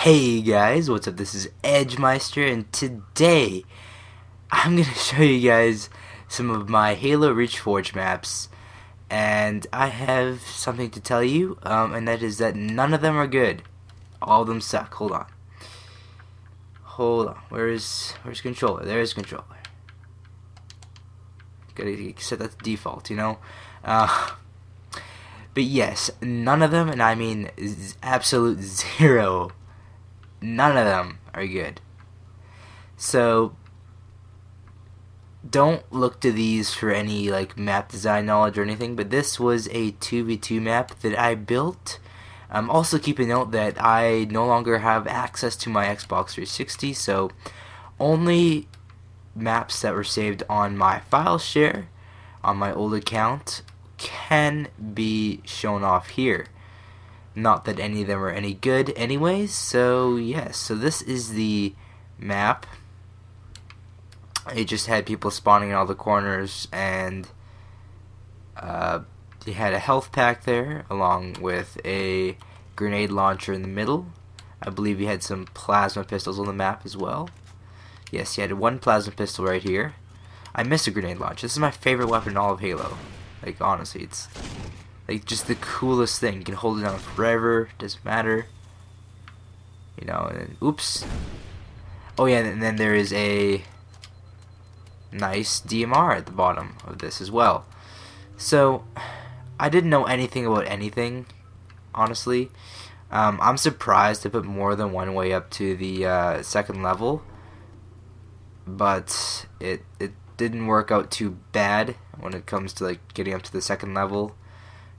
Hey guys, what's up? This is Edgemeister, and today I'm gonna show you guys some of my Halo Reach Forge maps, and I have something to tell you, and that is that none of them are good. All of them suck. Hold on. Where's controller? There's controller. Gotta set that to default, you know. But yes, none of them, and I mean absolute zero. None of them are good. So don't look to these for any like map design knowledge or anything, but this was a 2v2 map that I built. Also keep a note that I no longer have access to my Xbox 360, so only maps that were saved on my file share on my old account can be shown off here. Not that any of them are any good anyways, so yes, so this is the map. It just had people spawning in all the corners, and you had a health pack there along with a grenade launcher in the middle. I believe you had some plasma pistols on the map as well. Yes, you had one plasma pistol right here. I missed a grenade launcher. This is my favorite weapon in all of Halo. Like, honestly, it's like just the coolest thing. You can hold it down forever, doesn't matter. You know, and oops. Oh yeah, and then there is a nice DMR at the bottom of this as well. So, I didn't know anything about anything, honestly. I'm surprised to put more than one way up to the second level, but it didn't work out too bad when it comes to like getting up to the second level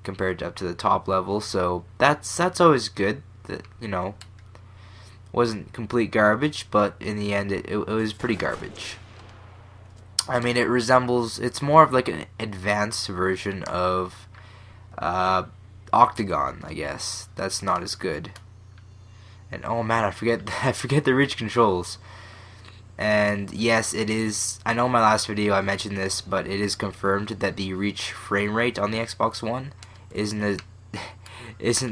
compared to up to the top level, so that's always good. That, you know, wasn't complete garbage, but in the end it was pretty garbage. I mean, it's more of like an advanced version of Octagon, I guess. That's not as good. And oh man, I forget the reach controls. And yes, it is. I know in my last video I mentioned this, but it is confirmed that the reach frame rate on the Xbox One isn't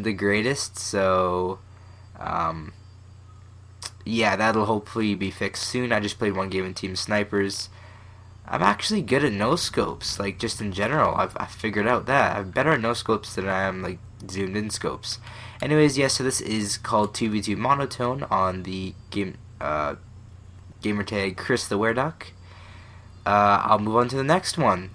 the greatest. So, yeah, that'll hopefully be fixed soon. I just played one game in Team Snipers. I'm actually good at no scopes, like just in general. I've figured out that I'm better at no scopes than I am like zoomed in scopes. Anyways, yes, so this is called 2v2 monotone on the gamertag Chris the Wereduck. I'll move on to the next one.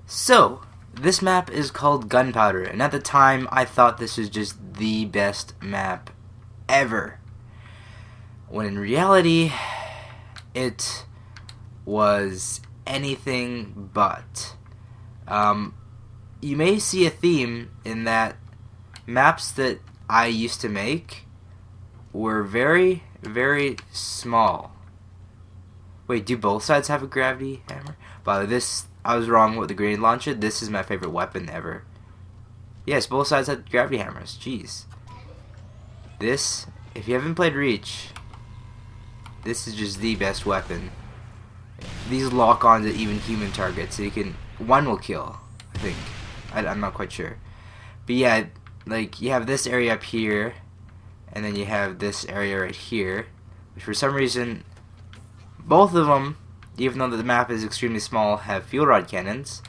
So, this map is called Gunpowder, and at the time I thought this was just the best map ever. When in reality, it was anything but. You may see a theme in that maps that I used to make were very, very small. Wait, do both sides have a gravity hammer? By this, I was wrong with the grenade launcher. This is my favorite weapon ever. Yes, both sides have gravity hammers. Jeez. This, if you haven't played Reach, this is just the best weapon. These lock on to even human targets, so you can, one will kill, I think. I'm not quite sure. But yeah, like, you have this area up here, and then you have this area right here, which for some reason, both of them, even though the map is extremely small, have fuel rod cannons.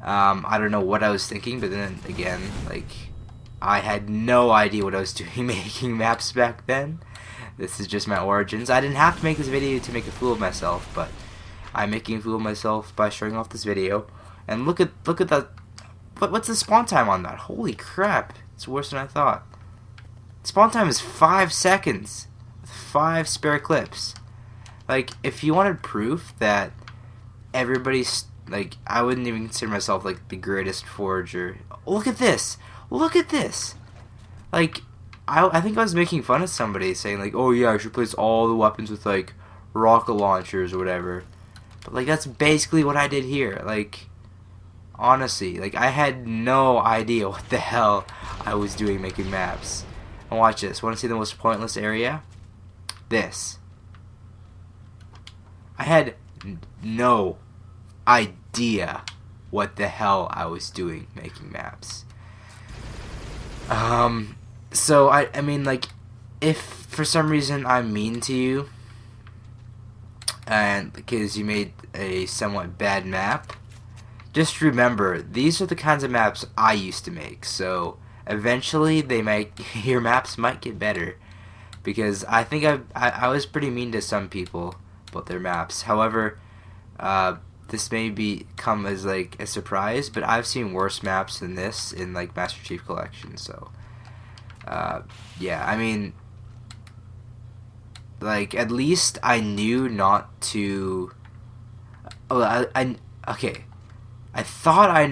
I don't know what I was thinking, but then again, like, I had no idea what I was doing making maps back then. This is just my origins. I didn't have to make this video to make a fool of myself, but I'm making a fool of myself by showing off this video. And look at that. What's the spawn time on that? Holy crap! It's worse than I thought. Spawn time is 5 seconds with 5 spare clips. Like, if you wanted proof that everybody's like, I wouldn't even consider myself like the greatest forger. Look at this! Look at this! Like, I think I was making fun of somebody saying like, oh yeah, I should replace all the weapons with like rocket launchers or whatever. But like, that's basically what I did here. Like, honestly, like, I had no idea what the hell I was doing making maps. And watch this. Want to see the most pointless area? This. I had no idea what the hell I was doing making maps. So I mean, like, if for some reason I'm mean to you, and because you made a somewhat bad map, just remember, these are the kinds of maps I used to make, so eventually your maps might get better, because I think I was pretty mean to some people about their maps. However, this may come as like a surprise, but I've seen worse maps than this in like Master Chief Collection, so yeah, I mean, like, at least I knew not to. Oh, okay. I thought I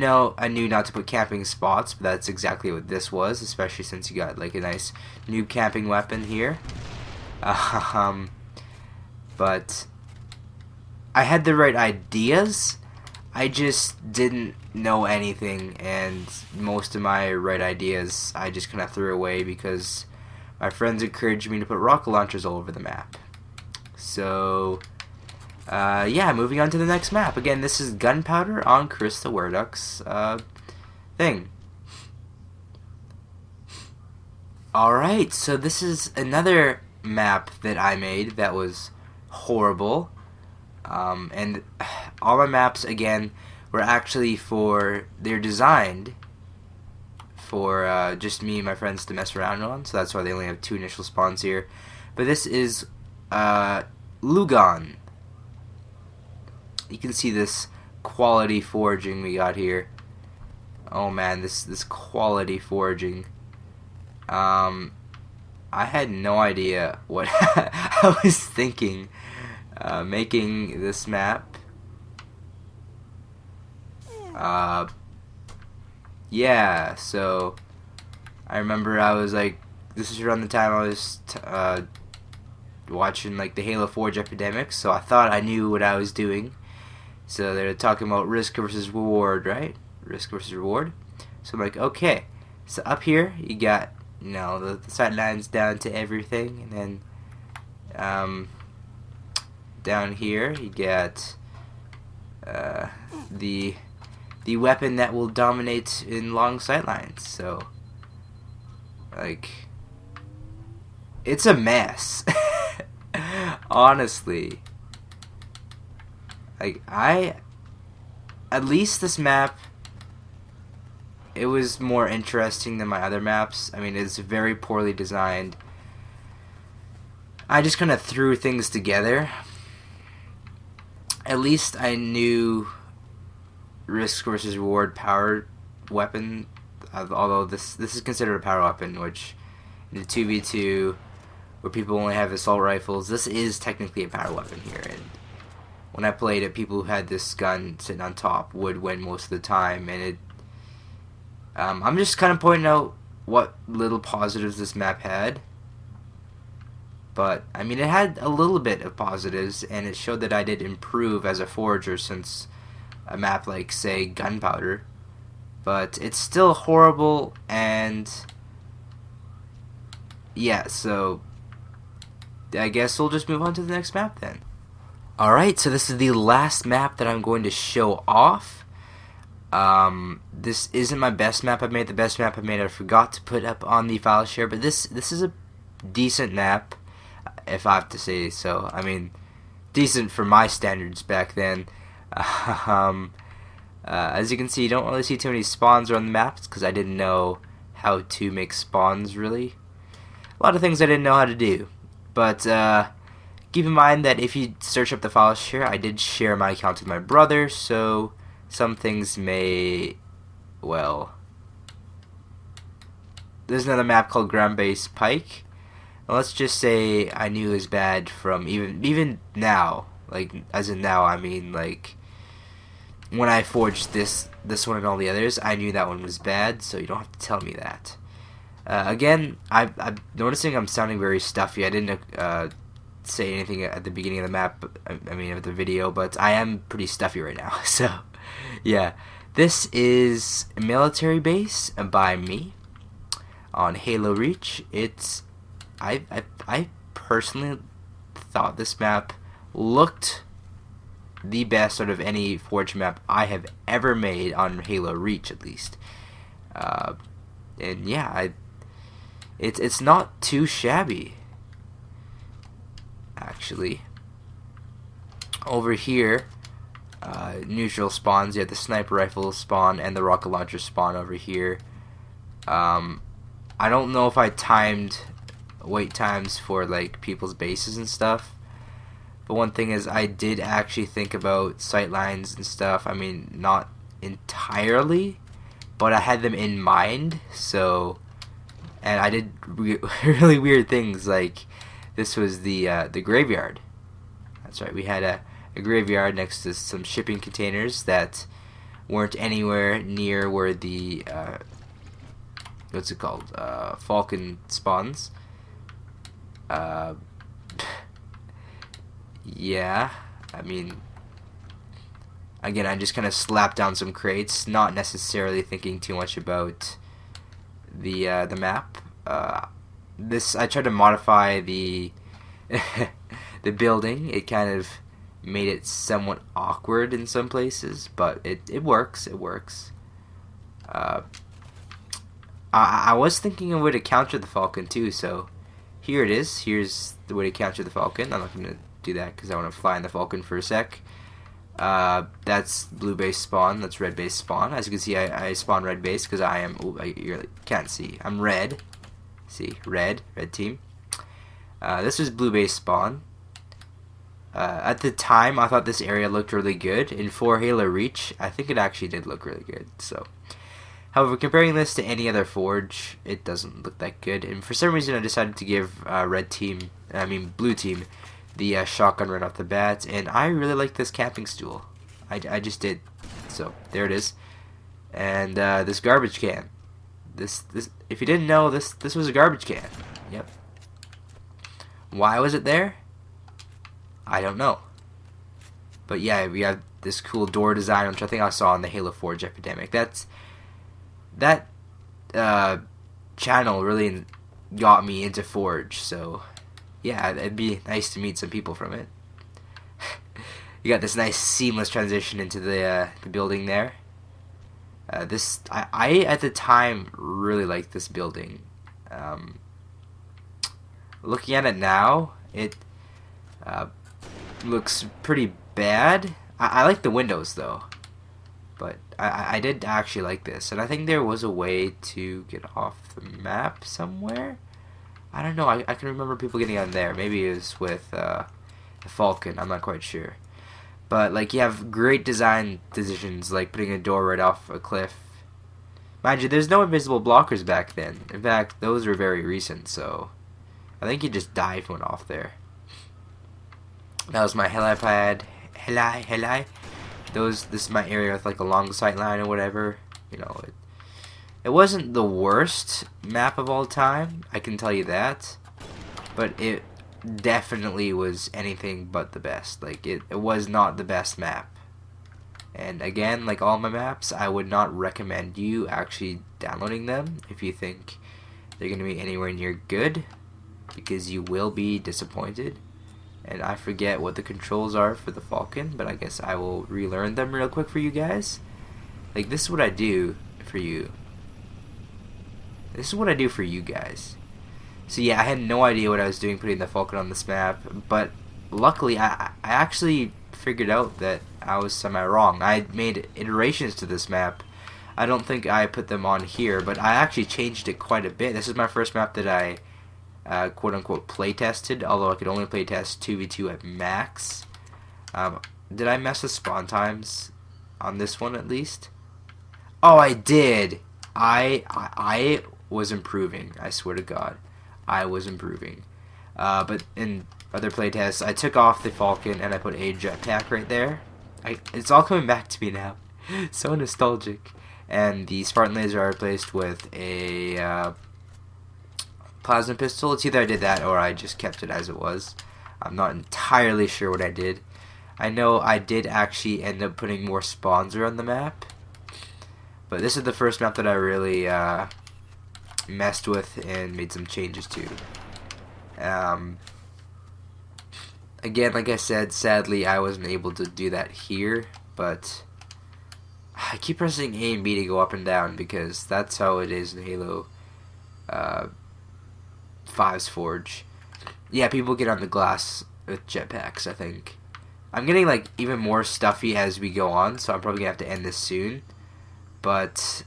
knew not to put camping spots, but that's exactly what this was, especially since you got like a nice new camping weapon here. But I had the right ideas. I just didn't know anything, and most of my right ideas I just kind of threw away because my friends encouraged me to put rocket launchers all over the map. So yeah, moving on to the next map. Again, this is Gunpowder on Crystal Werduck's thing. Alright, so this is another map that I made that was horrible. And all my maps, again, were actually they're designed for just me and my friends to mess around on, so that's why they only have 2 initial spawns here. But this is Lugon. You can see this quality foraging we got here. Oh man, this quality foraging. I had no idea what I was thinking making this map. Yeah, so I remember I was like, this is around the time I was watching like the Halo Forge epidemic, so I thought I knew what I was doing. So they're talking about risk versus reward, right? Risk versus reward. So I'm like, okay. So up here, you got, you know, the sight lines down to everything, and then down here you get the weapon that will dominate in long sight lines. So, like, it's a mess. Honestly. Like, at least this map, it was more interesting than my other maps. I mean, it's very poorly designed. I just kind of threw things together. At least I knew risk versus reward power weapon, although this is considered a power weapon, which in the 2v2, where people only have assault rifles, this is technically a power weapon here, and when I played it, people who had this gun sitting on top would win most of the time, and I'm just kind of pointing out what little positives this map had. But, I mean, it had a little bit of positives, and it showed that I did improve as a forager since a map like, say, Gunpowder. But it's still horrible, and yeah, so I guess we'll just move on to the next map then. Alright, so this is the last map that I'm going to show off. This isn't my best map I've made. The best map I've made I forgot to put up on the file share, but this is a decent map, if I have to say so. I mean, decent for my standards back then. As you can see, you don't really see too many spawns around the maps because I didn't know how to make spawns, really. A lot of things I didn't know how to do. But keep in mind that if you search up the file share, I did share my account with my brother, so some things may, well, there's another map called Ground Base Pike. And let's just say I knew it was bad from even now, like, as in now, I mean, like, when I forged this one and all the others, I knew that one was bad, so you don't have to tell me that. Again, I'm noticing I'm sounding very stuffy. I didn't say anything at the beginning of the map, I mean of the video, but I am pretty stuffy right now. So, yeah. This is a military base by me on Halo Reach. I personally thought this map looked the best out of any Forge map I have ever made on Halo Reach, at least. And yeah, it's not too shabby. actually. Over here, neutral spawns. You have the sniper rifle spawn and the rocket launcher spawn over here. I don't know if I timed wait times for like people's bases and stuff. But one thing is, I did actually think about sight lines and stuff. I mean, not entirely, but I had them in mind. So, and I did really weird things. Like, this was the graveyard. That's right. We had a graveyard next to some shipping containers that weren't anywhere near where the what's it called? Falcon spawns. Yeah, I mean, again, I just kind of slapped down some crates, not necessarily thinking too much about the map. This I tried to modify the the building. It kind of made it somewhat awkward in some places, but it works. It works. I was thinking of a way to counter the Falcon too, so here it is. Here's the way to counter the Falcon. I'm not going to do that because I want to fly in the Falcon for a sec. That's blue base spawn. That's red base spawn. As you can see, I spawn red base because I am. Oh, you can't see. I'm red. See, red team. This was blue base spawn. At the time, I thought this area looked really good. In 4 Halo Reach, I think it actually did look really good. So, however, comparing this to any other Forge, it doesn't look that good. And for some reason, I decided to give blue team, the shotgun right off the bat. And I really like this camping stool. I just did. So there it is. And this garbage can. This if you didn't know, this was a garbage can. Yep. Why was it there? I don't know. But yeah, we have this cool door design, which I think I saw in the Halo Forge Epidemic. That channel really got me into Forge, so yeah, it'd be nice to meet some people from it. You got this nice seamless transition into the building there. I at the time really liked this building. Looking at it now, it looks pretty bad. I like the windows though, but I did actually like this, and I think there was a way to get off the map somewhere. I don't know. I can remember people getting on there. Maybe it was with the Falcon. I'm not quite sure. But like, you have great design decisions, like putting a door right off a cliff. Mind you, there's no invisible blockers back then. In fact, those were very recent, so I think you just die if you went off there. That was my helipad. Heli. This is my area with like a long sight line or whatever. You know, it wasn't the worst map of all time, I can tell you that. But it definitely was anything but the best. Like, it was not the best map. And again, like all my maps, I would not recommend you actually downloading them if you think they're going to be anywhere near good, because you will be disappointed. And I forget what the controls are for the Falcon, but I guess I will relearn them real quick for you guys. Like, this is what I do for you. This is what I do for you guys. So yeah, I had no idea what I was doing putting the Falcon on this map, but luckily I actually figured out that I was semi-wrong. I made iterations to this map. I don't think I put them on here, but I actually changed it quite a bit. This is my first map that I quote-unquote play-tested, although I could only play-test 2v2 at max. Did I mess with spawn times on this one at least? Oh, I did! I was improving, I swear to God. I was improving. But in other playtests, I took off the Falcon and I put a jetpack right there. It's all coming back to me now. So nostalgic. And the Spartan laser I replaced with a plasma pistol. It's either I did that or I just kept it as it was. I'm not entirely sure what I did. I know I did actually end up putting more spawns around the map. But this is the first map that I really messed with and made some changes to. Again, like I said, sadly I wasn't able to do that here, but I keep pressing A and B to go up and down because that's how it is in Halo 5's Forge. Yeah, people get on the glass with jetpacks, I think. I'm getting like even more stuffy as we go on, so I'm probably gonna have to end this soon. But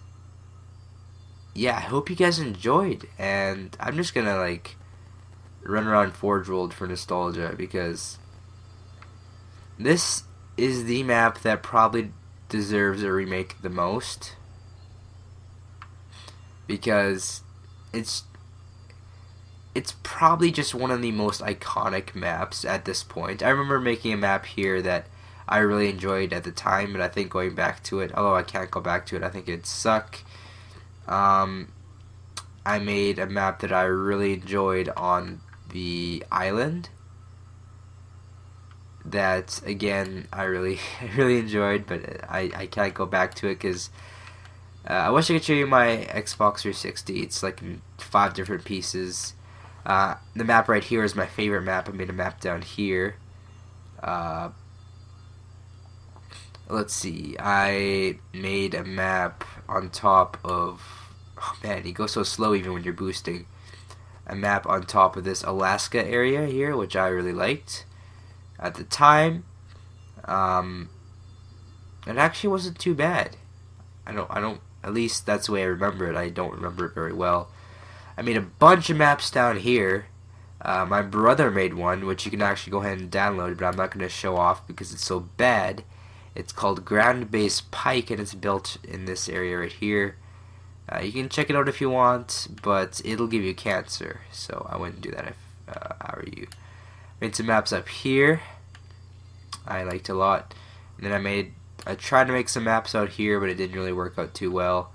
yeah, I hope you guys enjoyed, and I'm just gonna like run around Forge World for nostalgia, because this is the map that probably deserves a remake the most, because it's probably just one of the most iconic maps at this point. I remember making a map here that I really enjoyed at the time, but I think going back to it, although I can't go back to it, I think it'd suck. I made a map that I really enjoyed on the island. That, again, I really enjoyed, but I can't go back to it because I wish I could show you my Xbox 360. It's like in 5 different pieces. The map right here is my favorite map. I made a map down here. Let's see. I made a map on top of... Oh man, you go so slow even when you're boosting. A map on top of this Alaska area here, which I really liked at the time. It actually wasn't too bad. I don't. At least that's the way I remember it. I don't remember it very well. I made a bunch of maps down here. My brother made one, which you can actually go ahead and download, but I'm not going to show off because it's so bad. It's called Ground Base Pike, and it's built in this area right here. You can check it out if you want, but it'll give you cancer, so I wouldn't do that if I were you. Made some maps up here. I liked a lot. And then I tried to make some maps out here, but it didn't really work out too well.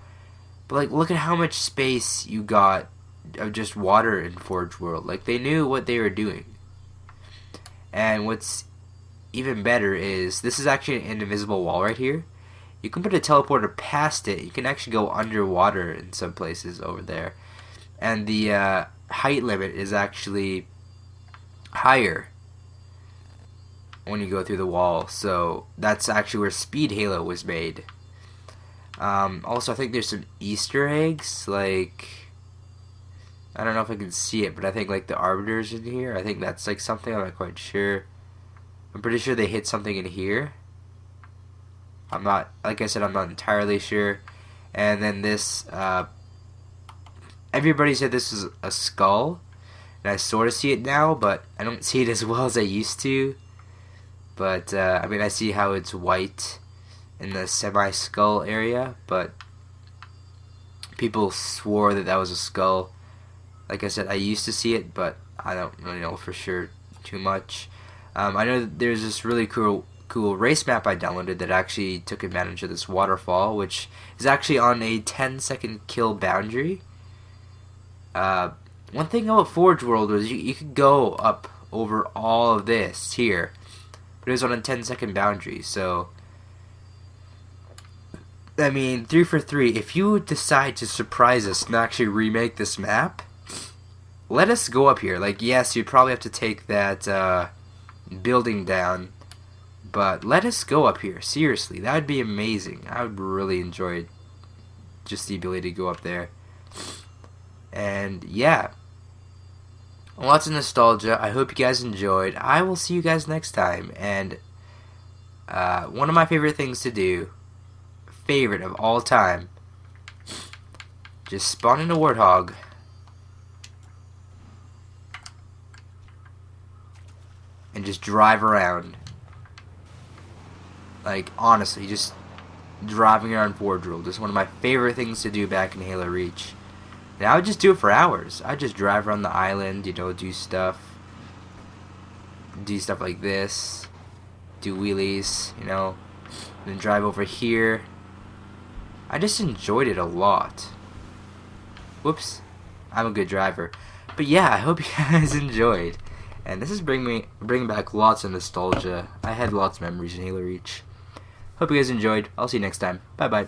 But like, look at how much space you got of just water in Forge World. Like, they knew what they were doing. And what's even better is this is actually an invisible wall right here. You can put a teleporter past it. You can actually go underwater in some places over there. And the height limit is actually higher when you go through the wall. So that's actually where Speed Halo was made. Also, I think there's some Easter eggs. Like, I don't know if I can see it, but I think like the Arbiter's in here. I think that's like something. I'm not quite sure. I'm pretty sure they hit something in here. I'm not, like I said, I'm not entirely sure. And then this, everybody said this is a skull, and I sort of see it now, but I don't see it as well as I used to. But, I mean, I see how it's white in the semi-skull area, but people swore that that was a skull. Like I said, I used to see it, but I don't really know for sure too much. I know that there's this really cool race map I downloaded that actually took advantage of this waterfall, which is actually on a 10-second kill boundary. One thing about Forge World was you could go up over all of this here, but it was on a 10-second boundary. So, I mean, 3 for 3. If you decide to surprise us and actually remake this map, let us go up here. Like, yes, you'd probably have to take that building down, but let us go up here. Seriously, that would be amazing. I would really enjoy just the ability to go up there. And yeah, lots of nostalgia. I hope you guys enjoyed. I will see you guys next time. And one of my favorite things to do, favorite of all time, just spawn in a warthog and just drive around. Like, honestly, just driving around Forge World is one of my favorite things to do back in Halo Reach. And I would just do it for hours. I'd just drive around the island, you know, do stuff like this, do wheelies, you know, then drive over here. I just enjoyed it a lot. Whoops, I'm a good driver. But yeah, I hope you guys enjoyed. And this is bringing back lots of nostalgia. I had lots of memories in Halo Reach. Hope you guys enjoyed. I'll see you next time. Bye bye.